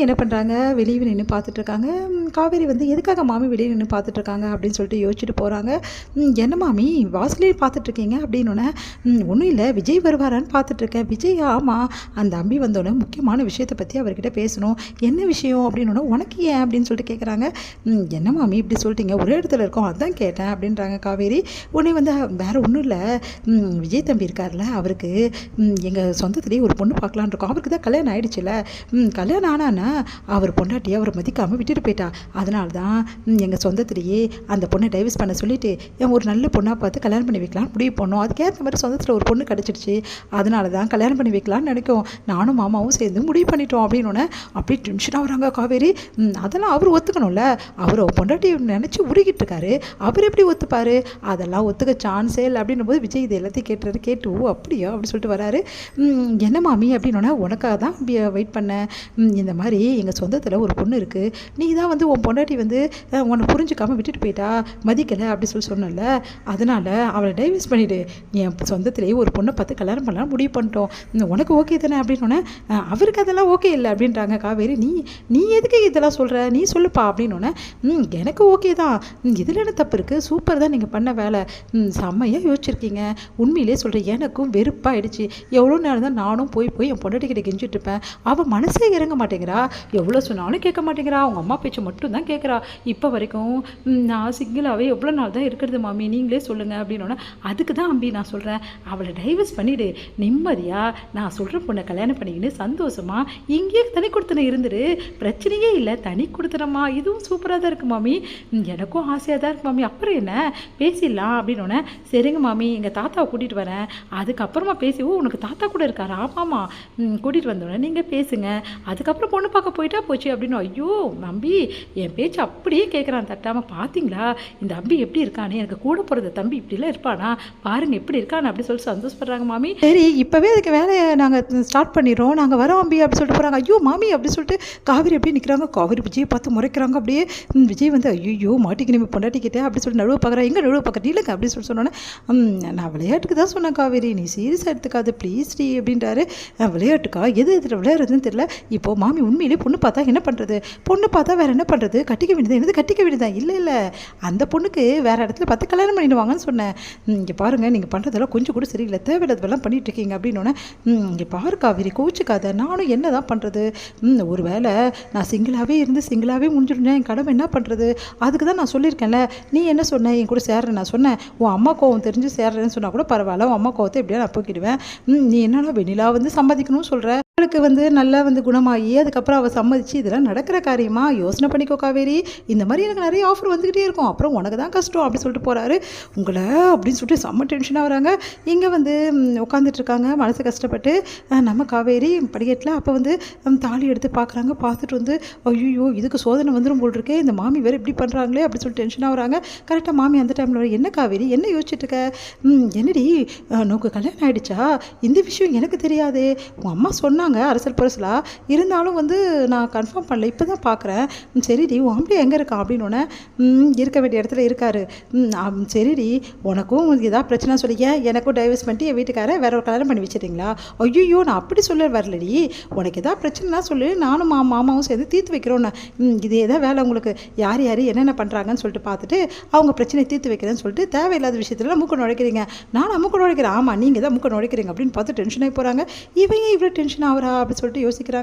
என்ன பண்ணுறாங்க, வெளியே நின்று பார்த்துட்ருக்காங்க. காவேரி வந்து எதுக்காக மாமி வெளியே நின்று பார்த்துட்ருக்காங்க அப்படின்னு சொல்லிட்டு யோசிச்சுட்டு போகிறாங்க. என்ன மாமி வாசலே பார்த்துட்ருக்கீங்க அப்படின்னோடனே, ஒன்றும் இல்லை விஜய் வருவாரான்னு பார்த்துட்ருக்கேன். விஜய் ஆமாம், அந்த அம்பி வந்தோடனே முக்கியமான விஷயத்தை பற்றி அவர்கிட்ட பேசணும். என்ன விஷயம் அப்படின்னோடனே, உனக்கு ஏன் அப்படின்னு சொல்லிட்டு கேட்குறாங்க. என்ன மாமி இப்படி சொல்லிட்டீங்க, ஒரே இடத்துல இருக்கோம் அதான் கேட்டேன் அப்படின்றாங்க காவேரி. உடனே வந்து வேறு ஒன்றும் இல்லை, விஜய் தம்பி இருக்கார்ல, அவருக்கு எங்கள் சொந்தத்துலேயே ஒரு பொண்ணு பார்க்கலான் இருக்கோம். அவருக்கு தான் கல்யாணம் ஆகிடுச்சுல, கல்யாணம் ஆனான்னா அவர் பொண்டாட்டியை அவரை மதிக்காமல் விட்டுட்டு போயிட்டா. அதனால தான் எங்கள் சொந்தத்துலேயே அந்த பொண்ணை டைவர்ஸ் பண்ண சொல்லிவிட்டு ஒரு நல்ல பொண்ணாக பார்த்து கல்யாணம் பண்ணி வைக்கலான்னு முடிவு பண்ணோம். அதுக்கேற்ற மாதிரி சொந்தத்தில் ஒரு பொண்ணு கிடச்சிடுச்சு, அதனால தான் கல்யாணம் பண்ணி வைக்கலான்னு நினைக்கும். நானும் மாமாவும் சேர்ந்து முடிவு பண்ணிட்டோம் அப்படின்னோடனே அப்படியே டென்ஷனாக வராங்க காவேரி. அதெல்லாம் அவர் ஒத்துக்கணும்ல, அவர் பொண்டாட்டி நினச்சி உருகிட்டு இருக்காரு, அவர் எப்படி ஒத்துப்பார், அதெல்லாம் ஒத்துக்க சான்ஸே இல்லை அப்படின்னும் போது விஜய் இது எல்லாத்தையும் கேட்டுறாரு. கேட்டு ஓ அப்படியா அப்படின்னு சொல்லிட்டு வராரு. என்ன மாமி அப்படின்னோடனே, உனக்காக தான் வெயிட் பண்ணேன். இந்த மாதிரி எங்கள் சொந்தத்தில் ஒரு பொண்ணு இருக்குது, நீ தான் வந்து உன் பொண்டாட்டி வந்து உன்னை புரிஞ்சுக்காமல் விட்டுட்டு போயிட்டா, மதிக்கலை அப்படி சொன்னல, அதனால் அவளை டைவர்ஸ் பண்ணிவிடு, என் சொந்தத்திலேயே ஒரு பொண்ணை பார்த்து கல்யாணம் பண்ணலாம் முடிவு பண்ணிட்டோம், உனக்கு ஓகே தானே அப்படின்னோடனே, அவருக்கு அதெல்லாம் ஓகே இல்லை அப்படின்றாங்க காவேரி. நீ எதுக்கு இதெல்லாம் சொல்கிற, நீ சொல்லுப்பா அப்படின்னோடனே, எனக்கு ஓகே தான், இதில் என்ன தப்பு இருக்குது, சூப்பர் தான் நீங்கள் பண்ண வேலை, செம்மையாக யோசிச்சிருக்கீங்க, உண்மையிலே சொல்கிறேன் எனக்கும் வெறுப்பாயிடுச்சு. எவ்வளோ நேரம் தான் நானும் போய் என் பொண்டாட்டிக்கிட்ட கெஞ்சிட்டு இருப்பேன், அவள் மனசே இறங்க மாட்டேங்கிறா, எவ்வளோ சொன்னாலும் கேட்க மாட்டேங்கிறா, அவங்க அம்மா பேச்சு மட்டும் தான் கேட்குறா. இப்போ வரைக்கும் நான் சிங்கிளாகவே எவ்வளோ நாள் தான் இருக்கிறது மாமி, நீங்களே சொல்லுங்கள் அப்படின்னோடனே, அதுக்கு தான் அம்பி நான் சொல்கிறேன், அவளை டைவர்ஸ் பண்ணிவிடு, நிம்மதியாக நான் சொல்கிற பொண்ணை கல்யாணம் பண்ணிக்கின்னு சந்தோஷமாக இங்கேயே தனி கொடுத்தன இருந்துரு, பிரச்சனையே இல்லை, தனி கொடுத்துனம்மா, இதுவும் சூப்பராக தான் இருக்குது மாமி, எனக்கும் ஆசையாக தான் இருக்கு மாமி, அப்புறம் என்ன பேசிடலாம் அப்படின்னோடனே, சரிங்க மாமி எங்கள் தாத்தாவை கூட்டிகிட்டு வரேன், அதுக்கப்புறமா பேசி, ஓ உனக்கு தாத்தா கூட இருக்காரா, ஆமாம்மா கூட்டிகிட்டு வந்தோடனே நீங்கள் பேசுங்க, அதுக்கப்புறம் பொண்ணு பார்க்க போயிட்டா போச்சு அப்படின்னு. ஐயோ அம்பி என் பேச்சு அப்படியே கேட்குறான் தட்டாமல், பார்த்தீங்களா இந்த அம்பி எப்படி இருக்கானே, எனக்கு கூட போகிறது தம்பி இப்படிலாம் இருப்பானா பாருங்கள் எப்படி இருக்கானு அப்படி சொல்லி சந்தோஷப்படுறாங்க மாமி. சரி இப்போவே அதுக்கு வேலையை நாங்கள் ஸ்டார்ட் பண்ணிடுறோம், நாங்கள் வரோம் அம்பி அப்படி சொல்லிட்டு போகிறாங்க. ஐயோ மாமி அப்படி சொல்லிட்டு காவேரி அப்படியே நிற்கிறாங்க. காவேரி விஜயை பார்த்து முறைக்கிறாங்க. அப்படியே விஜய் வந்து ஐயோ மாட்டிக்கு பொண்டாட்டிக்கிட்டே அப்படி சொல்லிட்டு நடுவு பார்க்குறா. எங்கே நடுவு பார்க்க இல்லைங்க அப்படின்னு சொல்லி சொன்னோன்னே, நான் விளையாட்டுக்கு தான் சொன்னேன் காவேரி, நீ சீரியஸாக எடுத்துக்காது ப்ளீஸ் டி அப்படின்றாரு. விளையாட்டுக்கா எது எதில் விளையாடுறதுன்னு தெரியல. இப்போது மாமி உண்மையிலே பொண்ணு பார்த்தா என்ன பண்ணுறது, பொண்ணு பார்த்தா வேறு என்ன பண்ணுறது, கட்டிக்க வேண்டியது என்னது கட்டிக்க வேண்டியதான், இல்லை அந்த பொண்ணுக்கு வேறு இடத்துல பார்த்து கல்யாணம் பண்ணிடுவாங்கன்னு சொன்னேன். இங்கே பாருங்கள் நீங்கள் பண்ணுறதெல்லாம் கொஞ்சம் கூட சரியில்லை, தேவையில்லாதெல்லாம் பண்ணிட்டு இருக்கீங்க அப்படின்னோடனே, இங்கே பாரு காவேரி கோச்சிக்காத, நானும் என்ன தான் பண்ணுறது, ஒரு வேளை நான் சிங்கிளாகவே இருந்து சிங்கிளாகவே முடிஞ்சிருந்தேன், என் கடமை என்ன பண்ணுறது, அதுக்கு தான் நான் சொல்லியிருக்கேன்ல, நீ என்ன சொன்ன என் கூட சேர்றேன், நான் சொன்னேன் உன் அம்மா கோவம் தெரிஞ்சு சேர்றேன்னு சொன்னால் கூட பரவாயில்ல, உன் அம்மா கோவத்தை எப்படியா நான் போக்கிடுவேன், நீ என்னன்னா வெண்ணிலா வந்து சம்மதிக்கணும்னு சொல்கிற, அவளுக்கு வந்து நல்லா வந்து குணமாகி அதுக்கப்புறம் அவள் சம்மதிச்சு இதெல்லாம் நடக்கிற காரியமா, யோசனை பண்ணிக்கோ காவேரி, இந்த மாதிரி எனக்கு நிறைய ஆஃபர் வந்துக்கிட்டே இருக்கும், அப்புறம் உனக்கு தான் கஷ்டம் அப்படி சொல்லிட்டு போகிறாரு. உங்களை அப்படின்னு சொல்லிட்டு செம்ம டென்ஷனாக வராங்க. இங்கே வந்து உட்காந்துட்ருக்காங்க மனசு கஷ்டப்பட்டு நம்ம காவேரி படிக்கட்டில். அப்போ வந்து தாலி எடுத்து பார்க்குறாங்க. பார்த்துட்டு வந்து ஐயோ இதுக்கு சோதனை வந்துடும் போல் இருக்கே, இந்த மாமி வேறு இப்படி பண்ணுறாங்களே அப்படி சொல்லிட்டு டென்ஷனாக வராங்க. கரெக்டாக மாமி அந்த டைமில் வர, என்ன காவேரி என்ன யோசிச்சுட்ருக்க, என்னடி நோக்கு கல்யாணம் ஆகிடுச்சா, இந்த விஷயம் எனக்கு தெரியாதே, உங்கள் அம்மா சொன்னாங்க அரசல் புரசலாக, இருந்தாலும் வந்து நான் கன்ஃபார்ம் பண்ணல, இப்போ தான் பார்க்குறேன், சரிடி உன் ஆம்பளை எங்கே இருக்கான் அப்படின்னோடனே, இருக்க வேண்டிய இடத்துல இருக்காரு, சரிடி உனக்கும் ஏதாவது பிரச்சனை சொல்லிக்க, எனக்கும் டைவர்ஸ் பண்ணிட்டு என் வீட்டுக்கார வேற ஒரு கல்யாணம் பண்ணி வச்சுட்டிங்களா, ஐயோ நான் அப்படி சொல்ல வரலடி, உனக்கு ஏதாவது பிரச்சனைனா சொல்லு, நானும் மாமாவும் சேர்ந்து தீர்த்து வைக்கிறோன்னு, இதே தான் வேலை உங்களுக்கு, யார் என்னென்ன பண்ணுறாங்கன்னு சொல்லிட்டு பார்த்துட்டு அவங்க பிரச்சனை தீர்த்து வைக்கிறேன்னு சொல்லிட்டு தேவையில்லாத விஷயத்துலாம் மூக்க நுழைக்கிறீங்க, நான் மூக்க நுழைக்கிறேன், ஆமாம் நீங்கள் தான் மூக்க நுழைக்கிறீங்க அப்படின்னு பார்த்து டென்ஷன் ஆகி போகிறாங்க. இவங்க இவ்வளோ டென்ஷன் ஆகிறா அப்படி சொல்லிட்டு யோசிக்கிறாங்க.